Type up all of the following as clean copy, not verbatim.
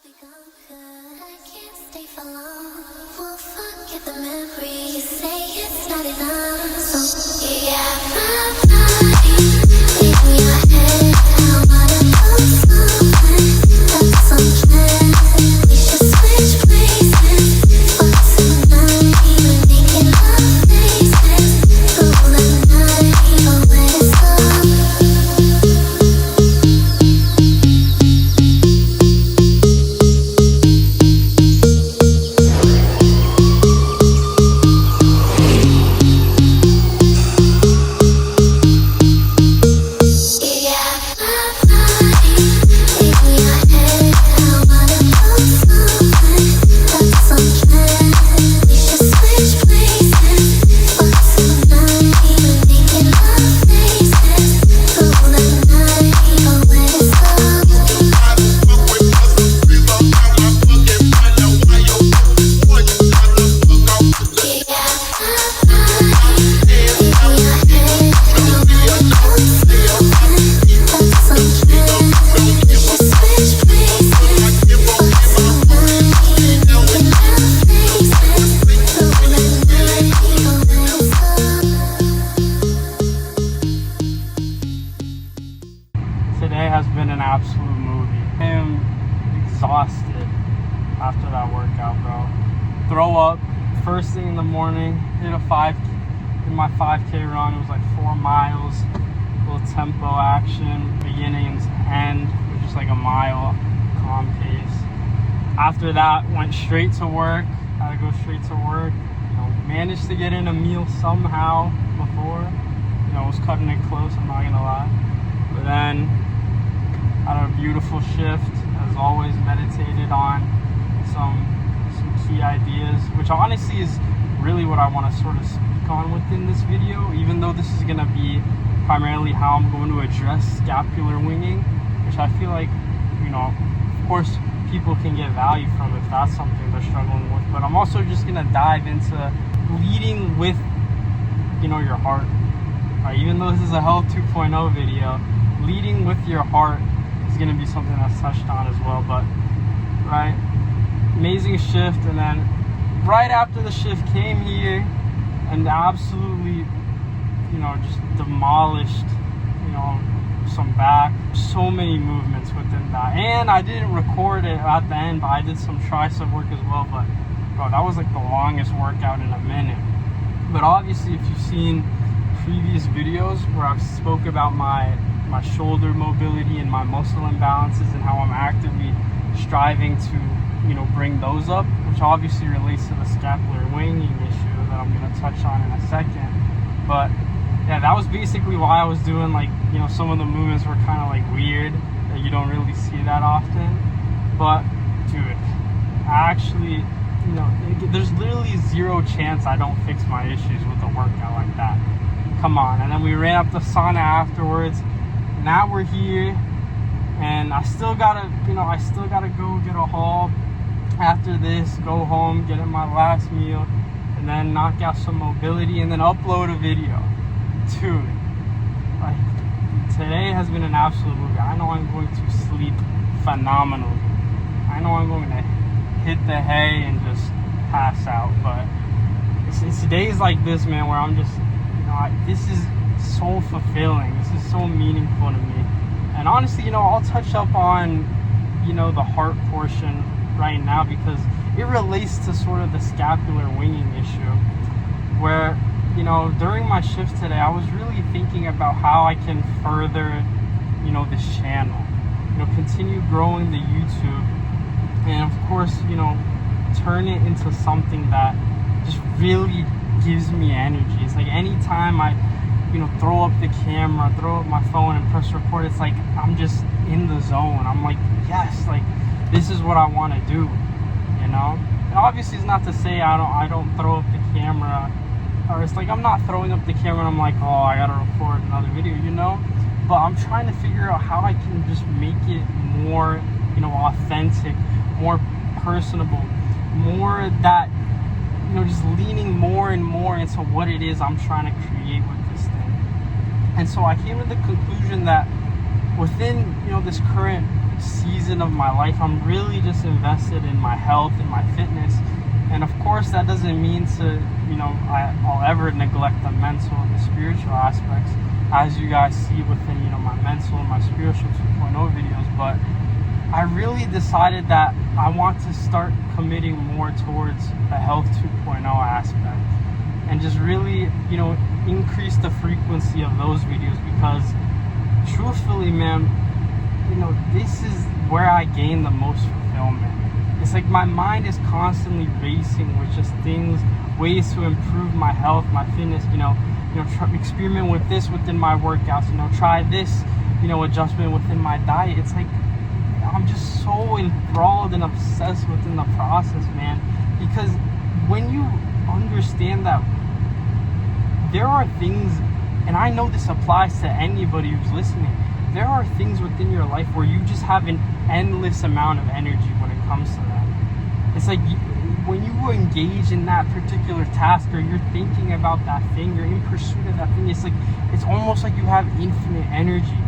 I can't stay for long. We'll forget the memories. Say it's not enough. So you got my body in your head. I wanna know something. That's something. We should switch places. For tonight, we're making love faces. Through the night, but when it's up. Today has been an absolute movie. I am exhausted after that workout, bro. Throw up first thing in the morning, did my 5K run. It was like 4 miles, little tempo action, beginning to end, which is like a mile, calm pace. After that, went straight to work. Had to go straight to work. Managed to get in a meal somehow before. Was cutting it close, I'm not gonna lie. But then had a beautiful shift, as always, meditated on some key ideas, which honestly is really what I want to sort of speak on within this video, even though this is going to be primarily how I'm going to address scapular winging, which I feel like, of course, people can get value from if that's something they're struggling with, but I'm also just going to dive into leading with, your heart. Right? Even though this is a Health 2.0 video, leading with your heart is going to be something that's touched on as well. But right, amazing shift, and then right after the shift came here and absolutely just demolished some back, so many movements within that. And I didn't record it at the end, but I did some tricep work as well. But bro, that was like the longest workout in a minute. But obviously, if you've seen previous videos where I've spoke about my shoulder mobility and my muscle imbalances and how I'm actively striving to bring those up, which obviously relates to the scapular winging issue that I'm going to touch on in a second. But yeah, that was basically why I was doing some of the movements were kind of like weird, that you don't really see that often. But dude, I actually there's literally zero chance I don't fix my issues with a workout like that. Come on. And then we ran up the sauna afterwards. Now we're here, and I still gotta go get a haul after this, go home, get in my last meal, and then knock out some mobility, and then upload a video. Dude, like, today has been an absolute movie. I know I'm going to sleep phenomenally. I know I'm going to hit the hay and just pass out, but it's days like this, man, where I'm just, this is so fulfilling. This is so meaningful to me. And honestly, I'll touch up on, the heart portion right now, because it relates to sort of the scapular winging issue, where, during my shift today, I was really thinking about how I can further, this channel, continue growing the YouTube, and of course, turn it into something that just really gives me energy. It's like anytime I throw up the camera, throw up my phone and press record, it's like I'm just in the zone. I'm like, yes, like this is what I want to do, And obviously it's not to say I don't throw up the camera, or it's like I'm not throwing up the camera and I'm like, oh, I gotta record another video, but I'm trying to figure out how I can just make it more authentic, more personable, more that just leaning more and more into what it is I'm trying to create with this thing. And so I came to the conclusion that within this current season of my life, I'm really just invested in my health and my fitness. And of course, that doesn't mean to, I'll ever neglect the mental and the spiritual aspects, as you guys see within, my mental and my spiritual 2.0 videos. But I really decided that I want to start committing more towards the health 2.0 aspect, and just really, increase the frequency of those videos, because truthfully, man, this is where I gain the most fulfillment. It's like my mind is constantly racing with just things, ways to improve my health, my fitness, experiment with this within my workouts, try this, adjustment within my diet. It's like I'm just so enthralled and obsessed within the process, man, because when you understand that there are things, and I know this applies to anybody who's listening, there are things within your life where you just have an endless amount of energy when it comes to that. It's like when you engage in that particular task, or you're thinking about that thing, you're in pursuit of that thing, it's almost like you have infinite energy.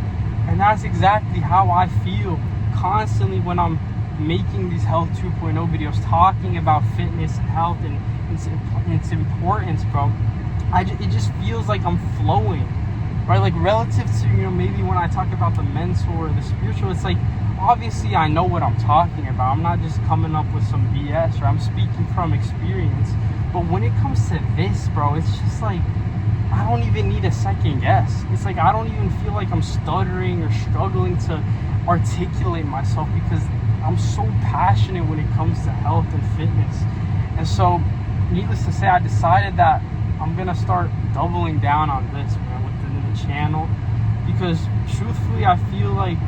And that's exactly how I feel constantly when I'm making these health 2.0 videos, talking about fitness and health and its importance, bro. It just feels like I'm flowing, right? Like relative to, maybe when I talk about the mental or the spiritual, it's like, obviously I know what I'm talking about. I'm not just coming up with some BS, or I'm speaking from experience. But when it comes to this, bro, it's just like, I don't even need a second guess. It's like, I don't even feel like I'm stuttering or struggling to articulate myself, because I'm so passionate when it comes to health and fitness. And so, needless to say, I decided that I'm gonna start doubling down on this, man, within the channel, because truthfully, I feel like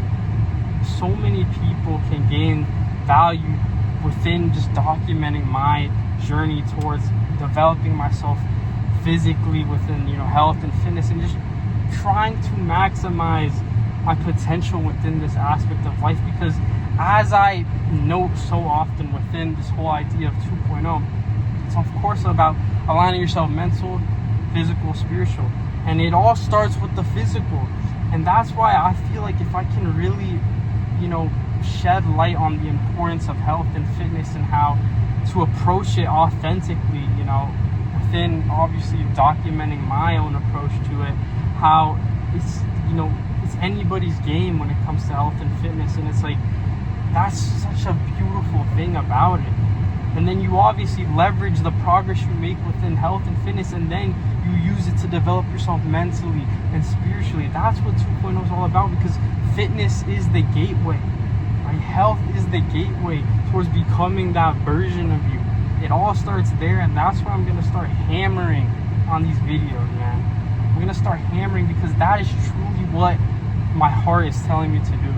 so many people can gain value within just documenting my journey towards developing myself physically within, health and fitness, and just trying to maximize my potential within this aspect of life. Because as I note so often within this whole idea of 2.0, it's of course about aligning yourself mental, physical, spiritual, and it all starts with the physical. And that's why I feel like if I can really, shed light on the importance of health and fitness, and how to approach it authentically, within obviously documenting my own approach to it, how it's, it's anybody's game when it comes to health and fitness. And it's like, that's such a beautiful thing about it. And then you obviously leverage the progress you make within health and fitness, and then you use it to develop yourself mentally and spiritually. That's what 2.0 is all about, because fitness is the gateway, right? Health is the gateway towards becoming that version of you. It all starts there, and that's why I'm going to start hammering on these videos, man. I'm going to start hammering, because that is truly what my heart is telling me to do.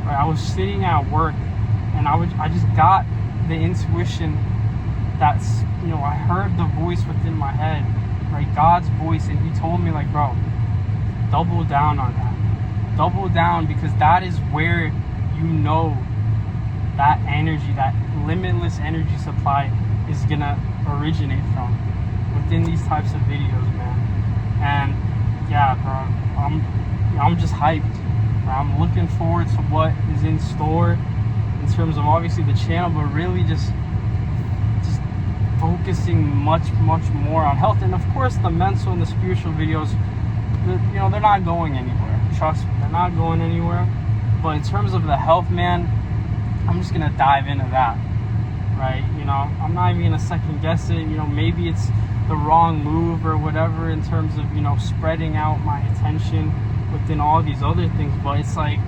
Right? I was sitting at work, and I just got the intuition that's, I heard the voice within my head, right? God's voice, and he told me, like, bro, double down on that. Double down, because that is where that energy, that limitless energy supply is gonna originate from, within these types of videos, man. And yeah, bro, I'm just hyped. I'm looking forward to what is in store in terms of obviously the channel, but really just focusing much more on health. And of course the mental and the spiritual videos, they're not going anywhere. Trust me, they're not going anywhere. But in terms of the health, man, I'm just gonna dive into that, right? I'm not even gonna second guess it. Maybe it's the wrong move or whatever in terms of, spreading out my attention within all these other things, but it's like,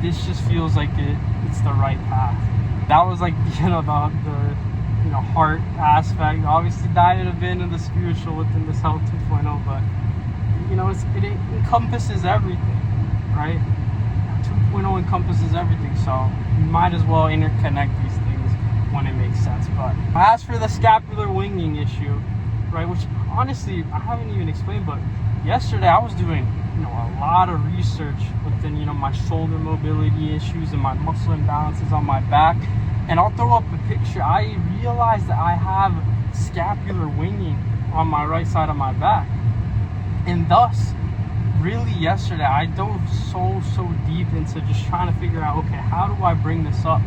this just feels like it's the right path. That was like, the heart aspect. Obviously diving a bit into the spiritual within this health 2.0, but it encompasses everything, right? 2.0 encompasses everything, so you might as well interconnect these things when it makes sense. But as for the scapular winging issue, right, which honestly I haven't even explained, but yesterday I was doing a lot of research within my shoulder mobility issues and my muscle imbalances on my back. And I'll throw up a picture. I realized that I have scapular winging on my right side of my back, and thus really yesterday I dove so deep into just trying to figure out, okay, how do I bring this up?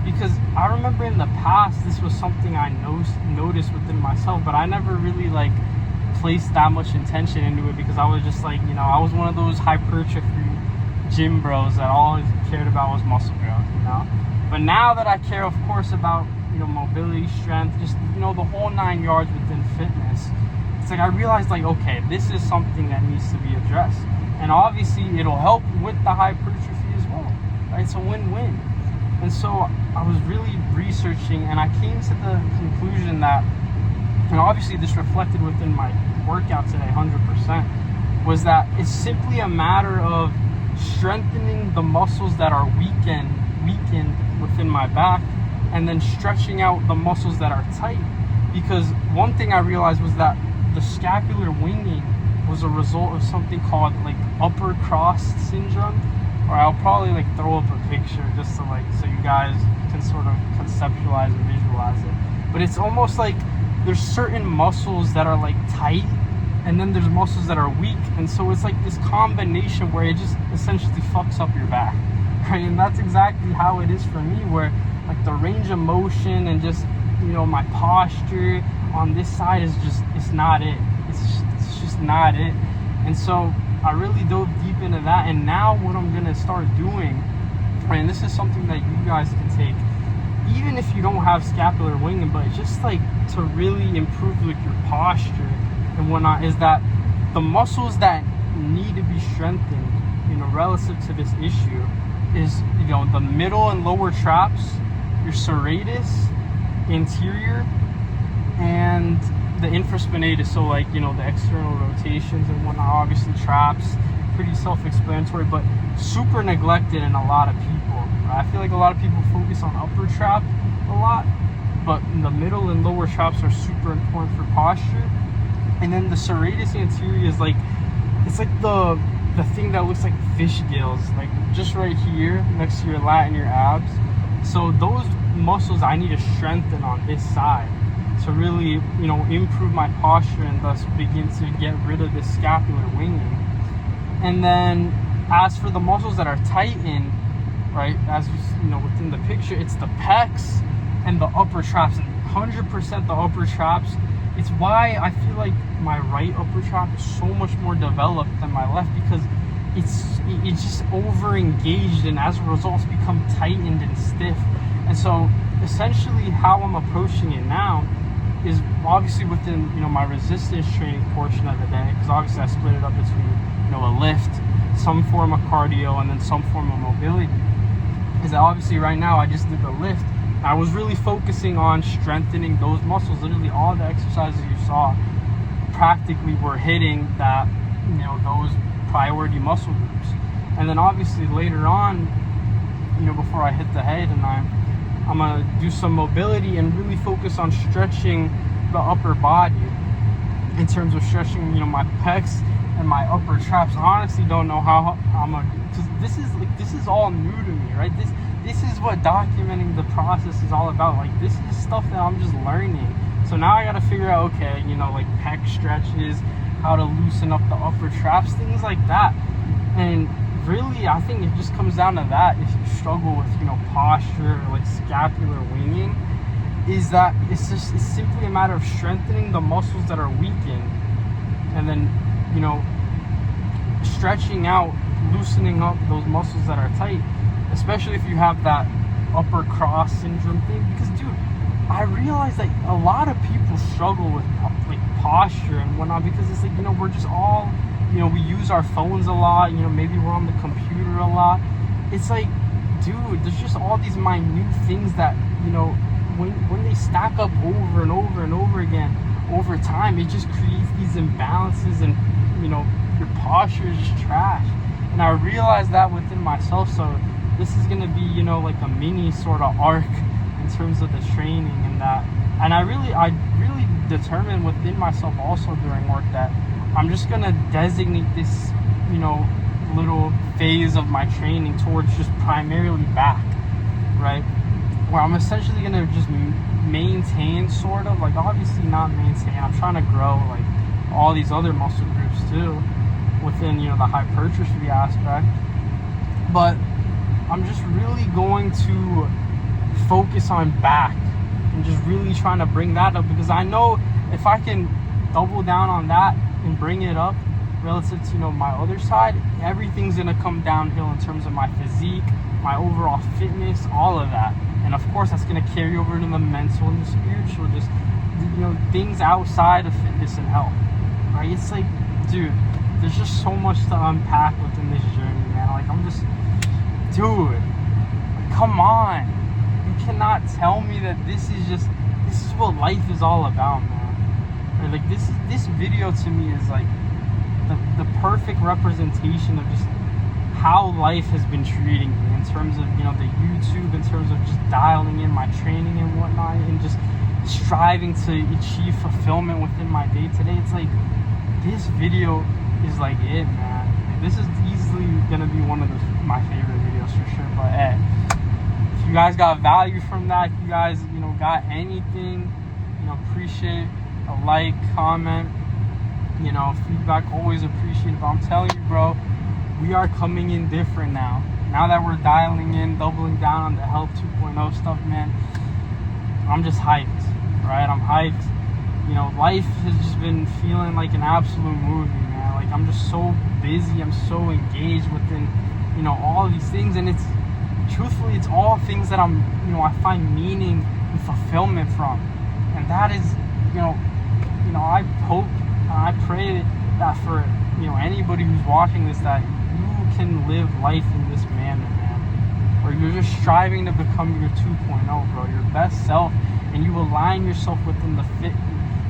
Because I remember in the past this was something I noticed within myself, but I never really like placed that much intention into it, because I was just like, you know, I was one of those hypertrophy gym bros that all I cared about was muscle growth, you know. But now that I care, of course, about, you know, mobility, strength, just, you know, the whole 9 yards within fitness, it's like I realized, like, okay, this is something that needs to be addressed, and obviously it'll help with the hypertrophy as well, right? It's a win-win. And so I was really researching, and I came to the conclusion that, and obviously this reflected within my workout today 100%, was that it's simply a matter of strengthening the muscles that are weakened within my back, and then stretching out the muscles that are tight. Because one thing I realized was that the scapular winging was a result of something called like upper cross syndrome, or I'll probably like throw up a picture just to like, so you guys can sort of conceptualize and visualize it. But it's almost like there's certain muscles that are like tight, and then there's muscles that are weak, and so it's like this combination where it just essentially fucks up your back, right? And that's exactly how it is for me, where like the range of motion and just, you know, my posture on this side is just, it's not it. It's just not it. And so I really dove deep into that, and now what I'm gonna start doing, and this is something that you guys can take, even if you don't have scapular winging, but just like to really improve like your posture and whatnot, is that the muscles that need to be strengthened, you know, relative to this issue is, you know, the middle and lower traps, your serratus anterior, and the infraspinatus. So like, you know, the external rotations and whatnot. Obviously traps, pretty self-explanatory, but super neglected in a lot of people, right? I feel like a lot of people focus on upper trap a lot, but the middle and lower traps are super important for posture. And then the serratus anterior is like, it's like the thing that looks like fish gills, like just right here next to your lat and your abs. So those muscles I need to strengthen on this side to really, you know, improve my posture and thus begin to get rid of this scapular winging. And then as for the muscles that are tightened, right, as you know within the picture, it's the pecs and the upper traps, and 100% the upper traps. It's why I feel like my right upper trap is so much more developed than my left, because it's just over engaged, and as a result it's become tightened and stiff. And so essentially how I'm approaching it now is obviously within, you know, my resistance training portion of the day, because obviously I split it up between, you know, a lift, some form of cardio, and then some form of mobility. Is that obviously right now I just did the lift. I was really focusing on strengthening those muscles. Literally all the exercises you saw practically were hitting that, you know, those priority muscle groups. And then obviously later on, you know, before I hit the head, and I'm gonna do some mobility and really focus on stretching the upper body in terms of stretching, you know, my pecs and my upper traps. I honestly don't know how I'm gonna, because this is all new to me, right? This is what documenting the process is all about. Like, this is stuff that I'm just learning. So now I gotta figure out, okay, you know, like pec stretches, how to loosen up the upper traps, things like that. And really, I think it just comes down to that. If you struggle with, you know, posture or like scapular winging, is that it's simply a matter of strengthening the muscles that are weakened, and then, you know, stretching out, loosening up those muscles that are tight, especially if you have that upper cross syndrome thing. Because dude, I realize that a lot of people struggle with like posture and whatnot, because it's like, you know, we're just all, you know, we use our phones a lot, you know, maybe we're on the computer a lot. It's like, dude, there's just all these minute things that, you know, when they stack up over and over and over again over time, it just creates these imbalances, and, you know, your posture is just trash. And I realized that within myself. So this is gonna be, you know, like a mini sort of arc in terms of the training and that. And I really determined within myself also during work that I'm just gonna designate this, you know, little phase of my training towards just primarily back, right? Where I'm essentially gonna just maintain, sort of, like, obviously not maintain, I'm trying to grow like all these other muscle groups too, within, you know, the hypertrophy aspect. But I'm just really going to focus on back and just really trying to bring that up, because I know if I can double down on that and bring it up relative to, you know, my other side, everything's gonna come downhill in terms of my physique, my overall fitness, all of that. And of course that's gonna carry over into the mental and the spiritual, just, you know, things outside of fitness and health, right? It's like, dude, there's just so much to unpack within this journey, man. Like, I'm just, dude, like, come on. You cannot tell me that this is what life is all about, man. Right? Like, this video to me is like the perfect representation of just how life has been treating me in terms of, you know, the YouTube, in terms of just dialing in my training and whatnot, and just striving to achieve fulfillment within my day-to-day. It's like, this video is like it, man. Like, this is easily gonna be one of my favorite videos for sure. But hey, if you guys got value from that, if you guys, you know, got anything, you know, appreciate a like, comment, you know, feedback, always appreciated. But I'm telling you, bro, we are coming in different now. Now that we're dialing in, doubling down on the Health 2.0 stuff, man, I'm just hyped, right? I'm hyped. You know, life has just been feeling like an absolute movie, man. Like, I'm just so busy. I'm so engaged within, you know, all of these things. And it's, truthfully, it's all things that I'm, you know, I find meaning and fulfillment from. And that is, you know, I hope, I pray that for, you know, anybody who's watching this, that you can live life in this manner, man. Or you're just striving to become your 2.0, bro, your best self, and you align yourself within the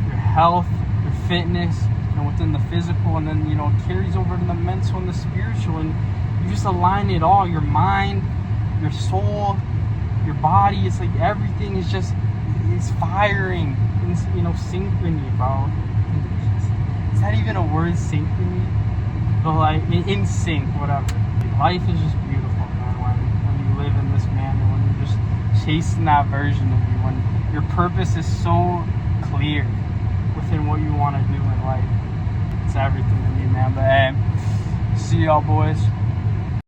your health, your fitness, you know, within the physical, and then, you know, it carries over to the mental and the spiritual, and you just align it all, your mind, your soul, your body. It's like everything is just, it's firing in, you know, synchrony, bro. Is that even a word, synchrony? But like, in sync, whatever. Life is just beautiful, man, when you live in this manner, when you're just chasing that version of you, when your purpose is so clear within what you want to do in life. It's everything to me, man. But hey, see y'all, boys.